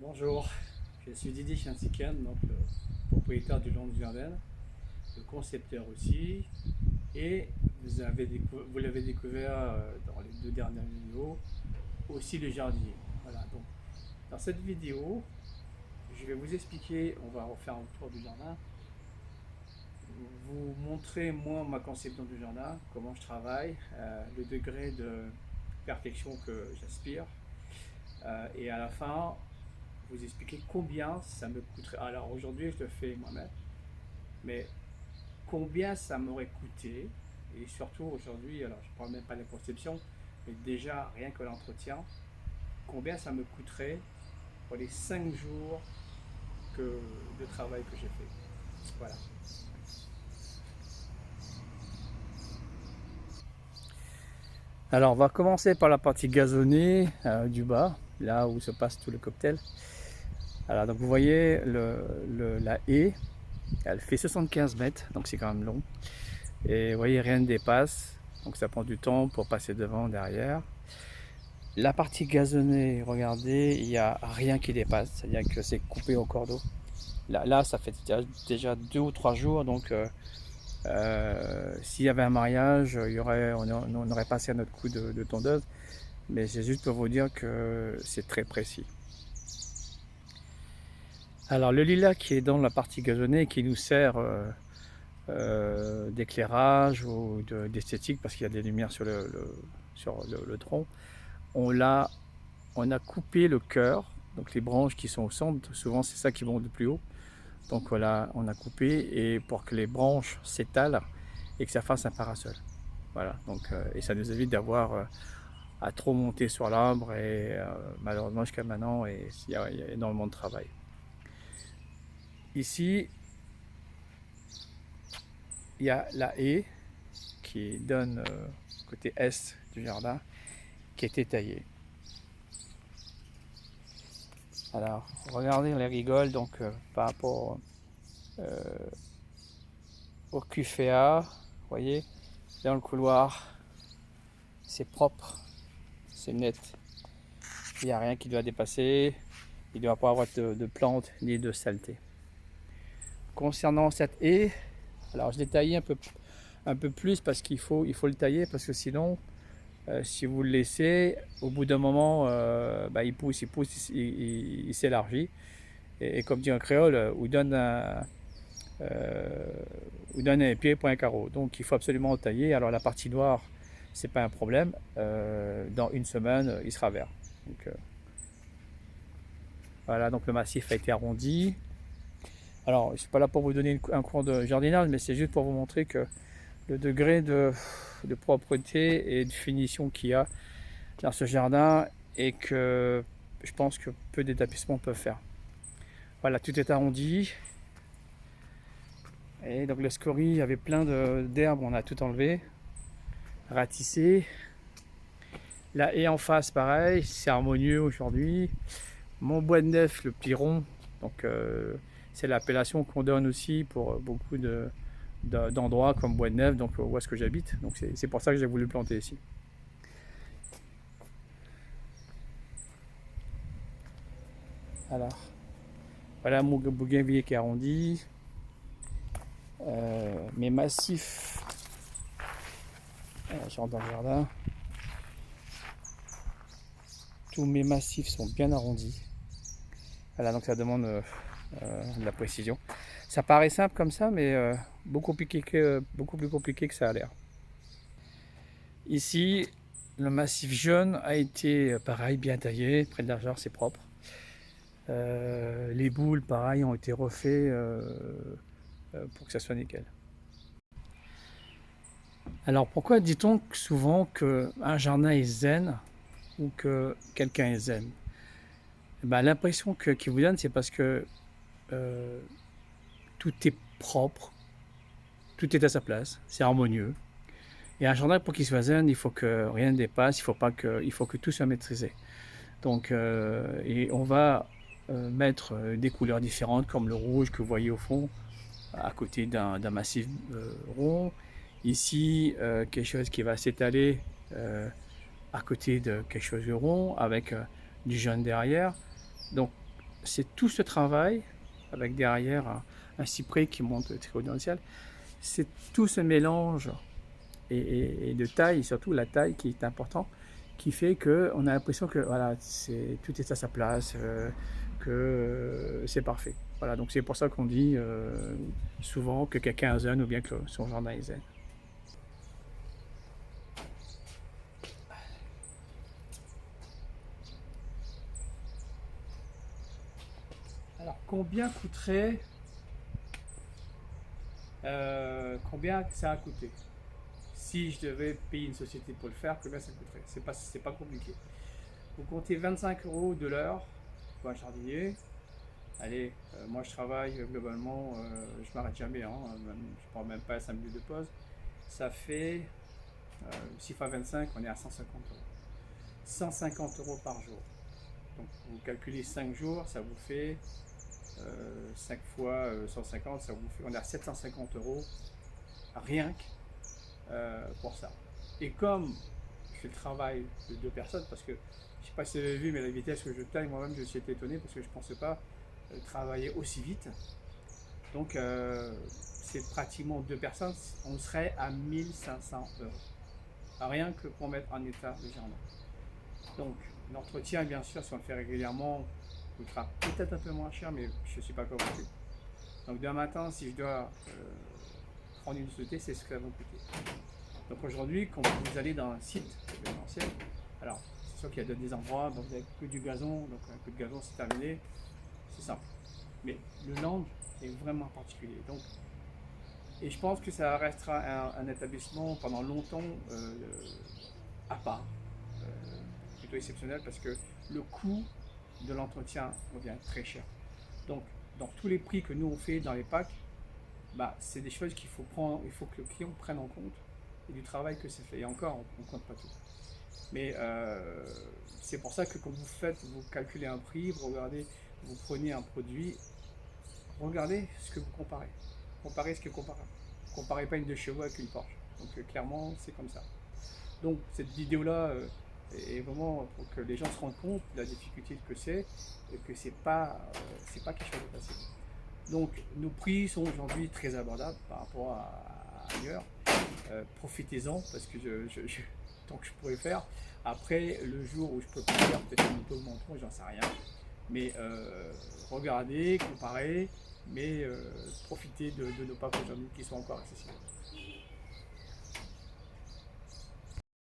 Bonjour, je suis Didier Chansikian, donc le propriétaire du Long Jardin, le concepteur aussi, et vous l'avez découvert dans les deux dernières vidéos, aussi le jardinier. Voilà, donc dans cette vidéo, je vais vous expliquer, on va refaire un tour du jardin, vous montrer moi ma conception du jardin, comment je travaille, le degré de perfection que j'aspire, et à la fin, vous expliquer combien ça me coûterait. Alors aujourd'hui, je le fais moi-même, mais combien ça m'aurait coûté, et surtout aujourd'hui, alors je ne parle même pas de la conception, mais déjà rien que l'entretien, combien ça me coûterait pour les 5 jours de travail que j'ai fait. Voilà. Alors on va commencer par la partie gazonnée du bas, là où se passe tout le cocktail. Alors donc vous voyez la haie, elle fait 75 mètres, donc c'est quand même long. Et vous voyez, rien ne dépasse, donc ça prend du temps pour passer devant, derrière. La partie gazonnée, regardez, il n'y a rien qui dépasse, c'est-à-dire que c'est coupé au cordeau. Là, ça fait déjà 2 ou 3 jours, donc s'il y avait un mariage, on aurait passé à notre coup de tondeuse, mais c'est juste pour vous dire que c'est très précis. Alors le lilas qui est dans la partie gazonnée, qui nous sert d'éclairage ou d'esthétique, parce qu'il y a des lumières sur le tronc, on a coupé le cœur, donc les branches qui sont au centre, souvent c'est ça qui monte de plus haut. Donc voilà, on a coupé et pour que les branches s'étalent et que ça fasse un parasol. Voilà, donc, et ça nous évite d'avoir à trop monter sur l'arbre et malheureusement jusqu'à maintenant, il y a énormément de travail. Ici, il y a la haie qui donne côté est du jardin qui a été taillée. Alors, regardez les rigoles donc par rapport au QFA, vous voyez, dans le couloir, c'est propre, c'est net, il n'y a rien qui doit dépasser, il ne doit pas avoir de plantes ni de saleté. Concernant cette haie, alors je l'ai taillé un peu plus parce qu'il faut le tailler, parce que sinon, si vous le laissez, au bout d'un moment, il pousse, il s'élargit. Et comme dit un créole, ou donne un pied pour un carreau. Donc il faut absolument le tailler. Alors la partie noire, c'est pas un problème. Dans une semaine, il sera vert. Donc, voilà, donc le massif a été arrondi. Alors je ne suis pas là pour vous donner un cours de jardinage, mais c'est juste pour vous montrer que le degré de propreté et de finition qu'il y a dans ce jardin, et que je pense que peu d'établissements peuvent faire. Voilà, tout est arrondi. Et donc le scorie, il y avait plein d'herbes, on a tout enlevé, ratissé. La haie en face, pareil, c'est harmonieux aujourd'hui. Mon bois de neuf, le piron, donc c'est l'appellation qu'on donne aussi pour beaucoup d'endroits comme bois de neuf, donc où est-ce que j'habite. Donc c'est pour ça que j'ai voulu planter ici. Alors, voilà mon bougainvillier qui est arrondi. Mes massifs, je rentre dans le jardin. Tous mes massifs sont bien arrondis. Voilà, donc ça demande de la précision. Ça paraît simple comme ça, mais beaucoup plus compliqué que ça a l'air. Ici, le massif jaune a été pareil, bien taillé, près de l'argent, c'est propre. Les boules, pareil, ont été refaits pour que ça soit nickel. Alors pourquoi dit-on souvent qu'un jardin est zen ou que quelqu'un est zen? Ben, l'impression qu'il vous donne, c'est parce que tout est propre, tout est à sa place, c'est harmonieux. Et un jardin, pour qu'il soit zen, il faut que rien ne dépasse, il faut que tout soit maîtrisé. Donc, et on va mettre des couleurs différentes, comme le rouge que vous voyez au fond, à côté d'un massif rond. Ici, quelque chose qui va s'étaler à côté de quelque chose de rond, avec du jaune derrière. Donc, c'est tout ce travail, avec derrière un cyprès qui monte très haut dans le ciel, c'est tout ce mélange et de taille, surtout la taille qui est important, qui fait qu'on a l'impression que voilà, tout est à sa place, que c'est parfait. Voilà, donc c'est pour ça qu'on dit souvent que quelqu'un est zen ou bien que son jardin est zen. Alors, combien ça a coûté? Si je devais payer une société pour le faire, combien ça coûterait? C'est pas compliqué. Vous comptez 25 euros de l'heure pour un jardinier. Allez, moi je travaille globalement, je m'arrête jamais, hein, je prends même pas 5 minutes de pause. Ça fait 6 fois 25, on est à 150 euros. 150 euros par jour. Donc vous calculez 5 jours, ça vous fait 5 fois 150, ça vous fait, on est à 750 euros rien que pour ça. Et comme je fais le travail de 2 personnes, parce que je sais pas si vous avez vu, mais la vitesse que je taille moi-même, je suis étonné parce que je ne pensais pas travailler aussi vite. Donc c'est pratiquement 2 personnes, on serait à 1500 euros. Rien que pour mettre en état le jardin. Donc l'entretien, bien sûr, si on le fait régulièrement, coûtera peut-être un peu moins cher, mais je ne suis pas convaincu. Donc demain matin, si je dois prendre une société, c'est ce que ça va me coûter. Donc aujourd'hui, quand vous allez dans un site événementiel, alors c'est sûr qu'il y a des endroits, donc vous n'avez que du gazon, donc un peu de gazon c'est terminé, c'est simple. Mais le land est vraiment particulier. Donc, et je pense que ça restera un établissement pendant longtemps à part, plutôt exceptionnel parce que le coût de l'entretien revient très cher. Donc, dans tous les prix que nous on fait dans les packs, bah, c'est des choses qu'il faut prendre, il faut que le client prenne en compte et du travail que c'est fait. Et encore, on ne compte pas tout. Mais c'est pour ça que quand vous calculez un prix, vous regardez, vous prenez un produit, regardez ce que vous comparez. Comparez ce qui est comparable. Comparez pas une 2 chevaux avec une Porsche. Donc clairement, c'est comme ça. Donc cette vidéo-là est vraiment pour que les gens se rendent compte de la difficulté que c'est et que c'est pas quelque chose de facile. Donc nos prix sont aujourd'hui très abordables par rapport à ailleurs. Profitez-en parce que tant que je pourrais faire. Après, le jour où je peux pas faire, peut-être un peu augmenteront, j'en sais rien. Mais regardez, comparez, mais profitez de nos packs aujourd'hui qui sont encore accessibles.